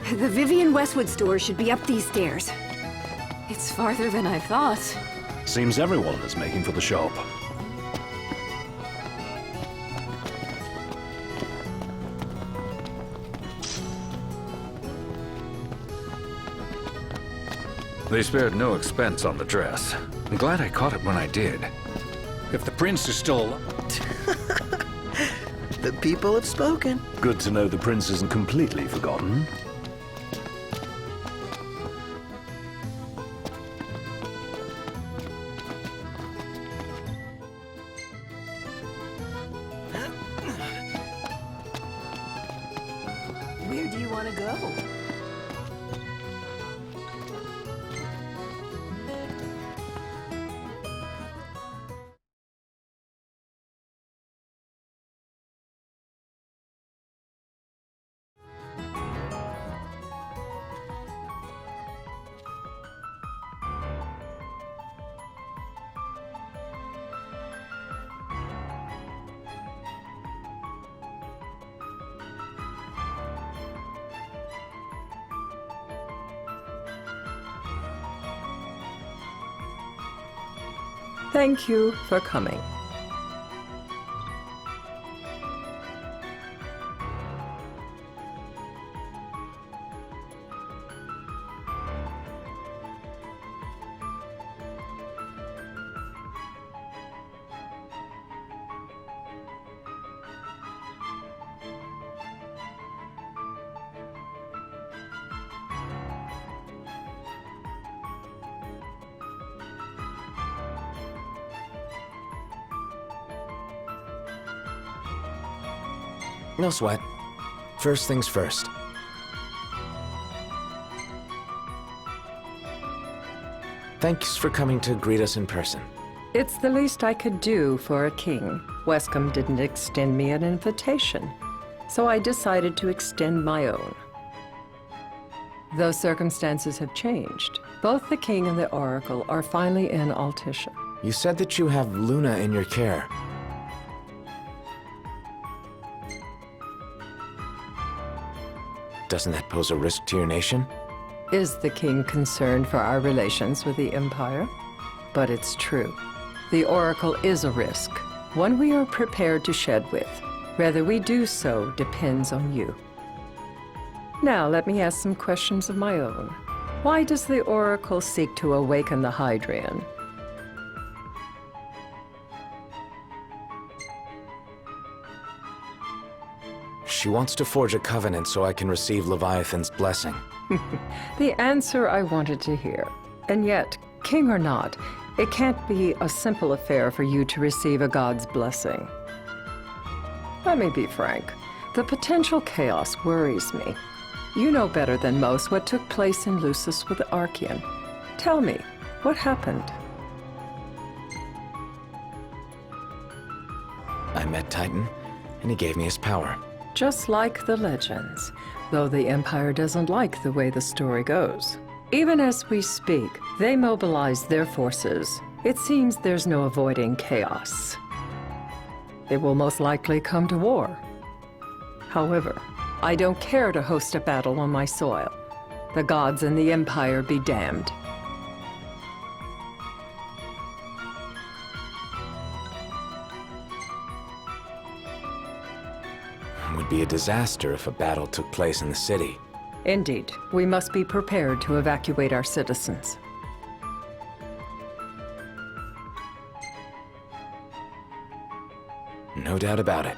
The Vivian Westwood store should be up these stairs. It's farther than I thought. Seems everyone is making for the shop. They spared no expense on the dress. I'm glad I caught it when I did. If the prince is still... The people have spoken. Good to know the prince isn't completely forgotten. Where do you want to go? Thank you for coming. No sweat. First things first. Thanks for coming to greet us in person. It's the least I could do for a king. Wescombe didn't extend me an invitation, so I decided to extend my own. Though circumstances have changed, both the king and the oracle are finally in Altissia. You said that you have Luna in your care. Doesn't that pose a risk to your nation? Is the king concerned for our relations with the Empire? But it's true. The oracle is a risk, one we are prepared to shed with. Whether we do so depends on you. Now let me ask some questions of my own. Why does the oracle seek to awaken the Hydrian? She wants to forge a covenant so I can receive Leviathan's blessing. The answer I wanted to hear. And yet, king or not, it can't be a simple affair for you to receive a god's blessing. Let me be frank. The potential chaos worries me. You know better than most what took place in Lucis with the Archean. Tell me, what happened? I met Titan, and he gave me his power. Just like the legends, though the Empire doesn't like the way the story goes. Even as we speak, they mobilize their forces. It seems there's no avoiding chaos. It will most likely come to war. However, I don't care to host a battle on my soil. The gods and the Empire be damned. It would be a disaster if a battle took place in the city. Indeed, we must be prepared to evacuate our citizens. No doubt about it.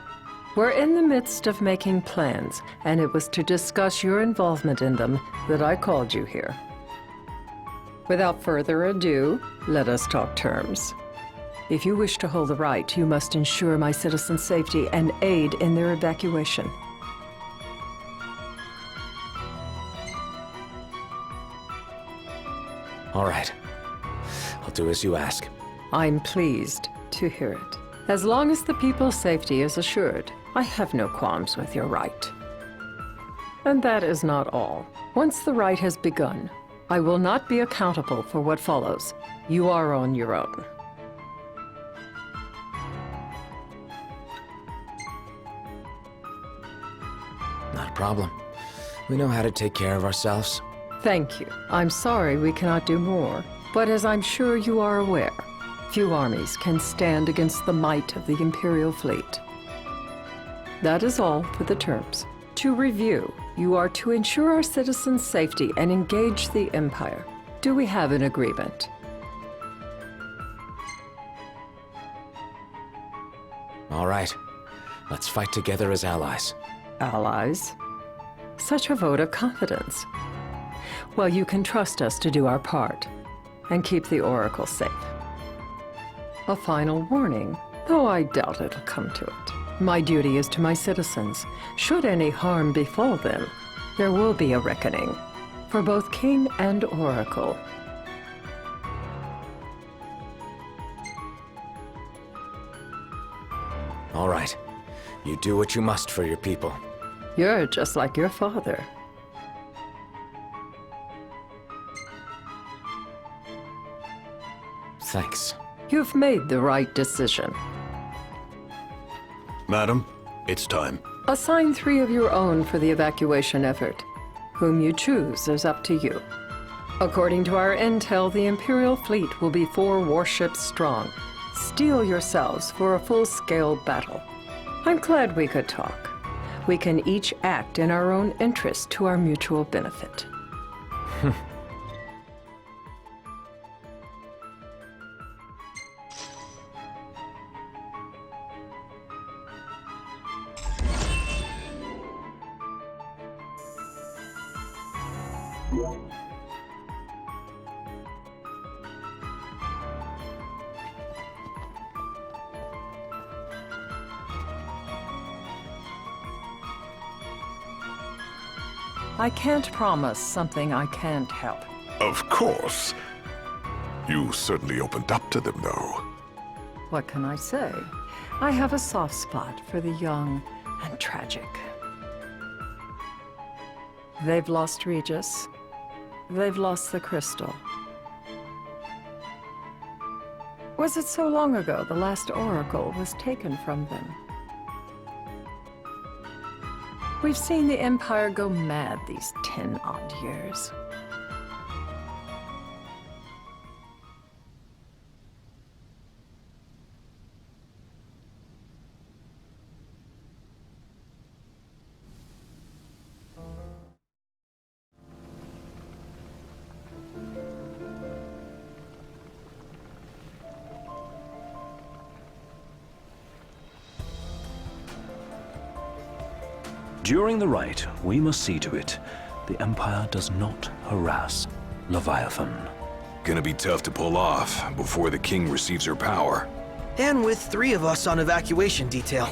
We're in the midst of making plans, and it was to discuss your involvement in them that I called you here. Without further ado, let us talk terms. If you wish to hold the right, you must ensure my citizens' safety and aid in their evacuation. All right. I'll do as you ask. I'm pleased to hear it. As long as the people's safety is assured, I have no qualms with your right. And that is not all. Once the rite has begun, I will not be accountable for what follows. You are on your own. Not a problem. We know how to take care of ourselves. Thank you. I'm sorry we cannot do more, but as I'm sure you are aware, few armies can stand against the might of the Imperial fleet. That is all for the terms. To review, you are to ensure our citizens' safety and engage the Empire. Do we have an agreement? All right. Let's fight together as allies. Allies? Such a vote of confidence. Well, you can trust us to do our part and keep the Oracle safe. A final warning, though I doubt it'll come to it. My duty is to my citizens. Should any harm befall them, there will be a reckoning for both King and Oracle. All right. You do what you must for your people. You're just like your father. Thanks. You've made the right decision. Madam, it's time. Assign 3 of your own for the evacuation effort. Whom you choose is up to you. According to our intel, the Imperial fleet will be 4 warships strong. Steel yourselves for a full-scale battle. I'm glad we could talk. We can each act in our own interest to our mutual benefit. I can't promise something I can't help. Of course. You certainly opened up to them, though. What can I say? I have a soft spot for the young and tragic. They've lost Regis. They've lost the crystal. Was it so long ago the last oracle was taken from them? We've seen the Empire go mad these 10-odd years. During the rite, we must see to it the Empire does not harass Leviathan. Gonna be tough to pull off before the king receives her power. And with 3 of us on evacuation detail.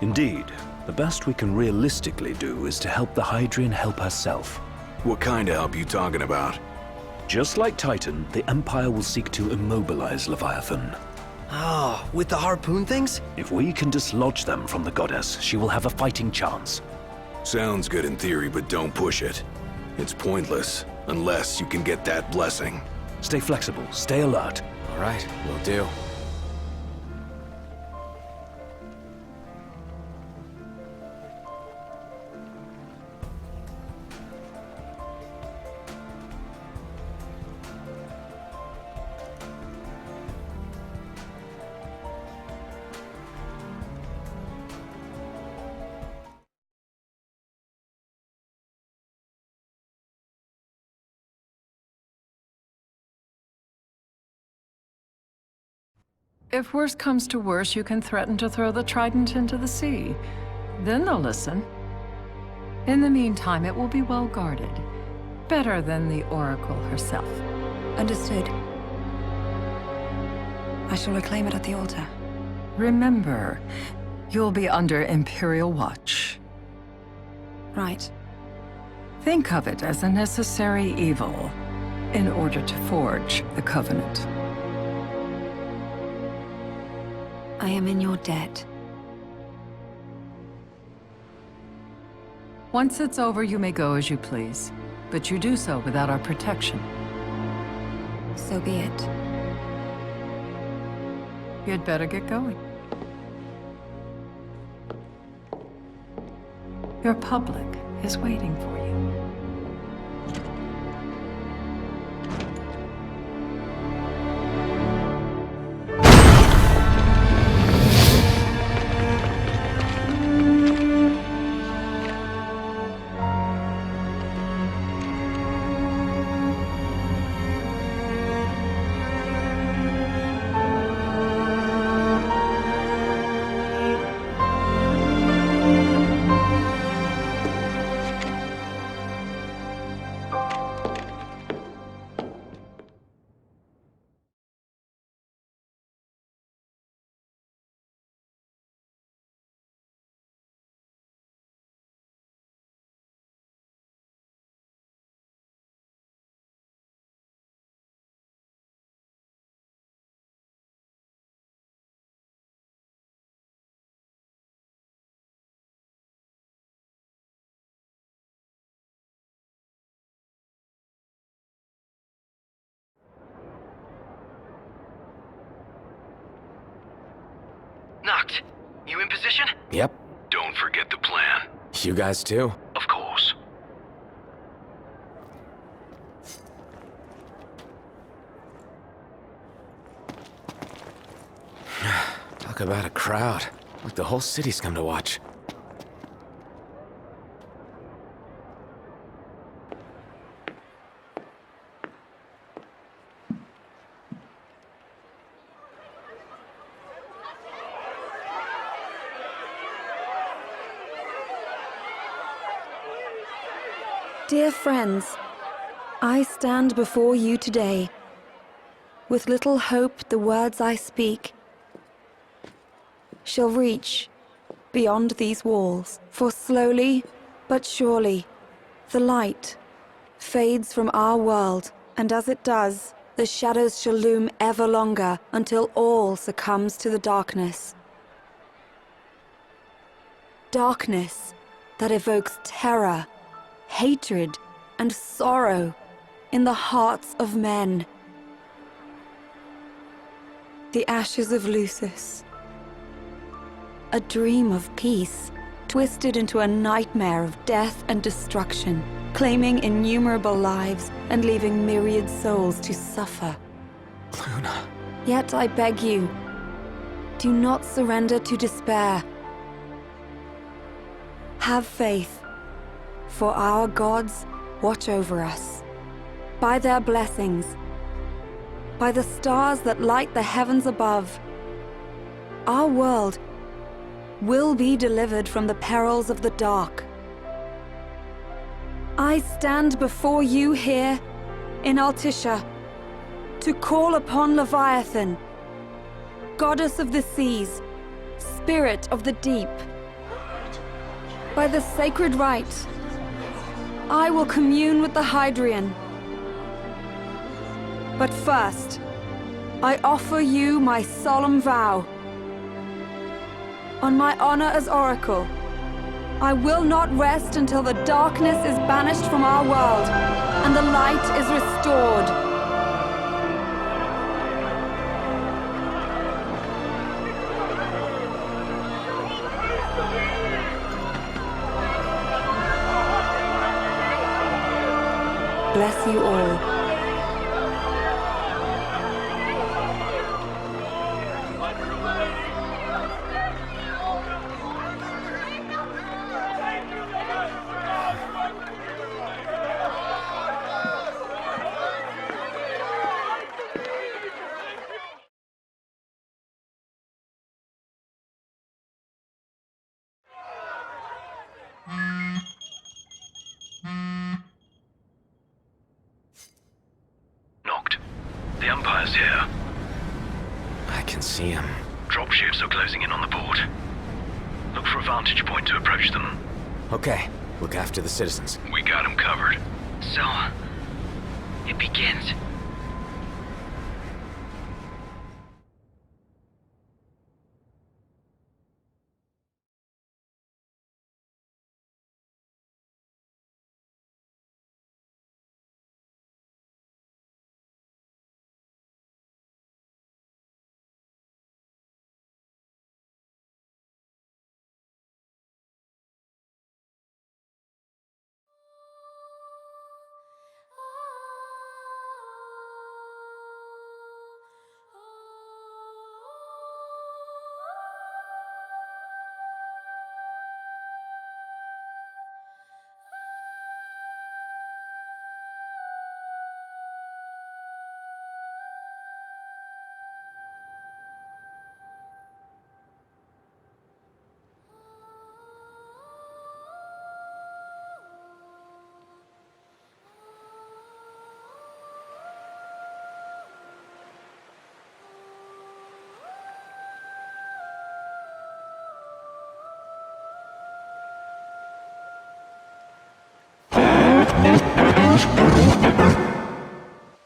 Indeed, the best we can realistically do is to help the Hydrian help herself. What kind of help you talking about? Just like Titan, the Empire will seek to immobilize Leviathan. Oh, with the harpoon things? If we can dislodge them from the goddess, she will have a fighting chance. Sounds good in theory, but don't push it. It's pointless, unless you can get that blessing. Stay flexible, stay alert. All right, will do. If worse comes to worse, you can threaten to throw the trident into the sea. Then they'll listen. In the meantime, it will be well guarded. Better than the Oracle herself. Understood. I shall reclaim it at the altar. Remember, you'll be under Imperial watch. Right. Think of it as a necessary evil in order to forge the Covenant. I am in your debt. Once it's over, you may go as you please, but you do so without our protection. So be it. You'd better get going. Your public is waiting for you. Noct, you in position? Yep. Don't forget the plan. You guys too? Of course. Talk about a crowd. Like the whole city's come to watch. Dear friends, I stand before you today. With little hope the words I speak shall reach beyond these walls. For slowly but surely the light fades from our world, and as it does, the shadows shall loom ever longer until all succumbs to the darkness. Darkness that evokes terror, hatred, and sorrow in the hearts of men. The ashes of Lucis. A dream of peace, twisted into a nightmare of death and destruction, claiming innumerable lives and leaving myriad souls to suffer. Luna. Yet I beg you, do not surrender to despair. Have faith, for our gods watch over us. By their blessings, by the stars that light the heavens above, our world will be delivered from the perils of the dark. I stand before you here in Altissia to call upon Leviathan, goddess of the seas, spirit of the deep. By the sacred rite, I will commune with the Hydrian. But first, I offer you my solemn vow. On my honor as Oracle, I will not rest until the darkness is banished from our world and the light is restored. Bless you all. Knocked. The Empire's here. I can see him. Dropships are closing in on the port. Look for a vantage point to approach them. Okay, look after the citizens. We got them covered. So, it begins.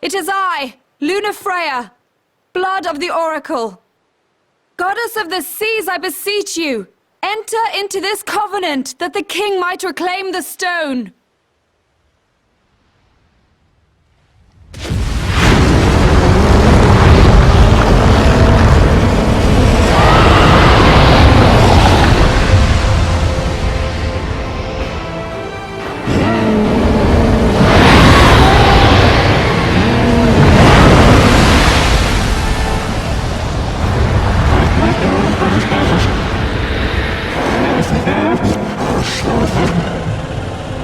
It is I, Luna Freya, blood of the Oracle. Goddess of the seas, I beseech you, enter into this covenant that the king might reclaim the stone.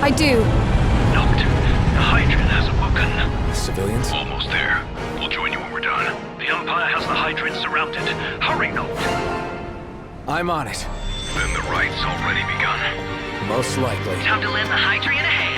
I do. Noct, the Hydrant has awoken. The civilians? Almost there. We'll join you when we're done. The Empire has the Hydrant surrounded. Hurry, Noct. I'm on it. Then the right's already begun. Most likely. Time to lend the Hydrant a hand.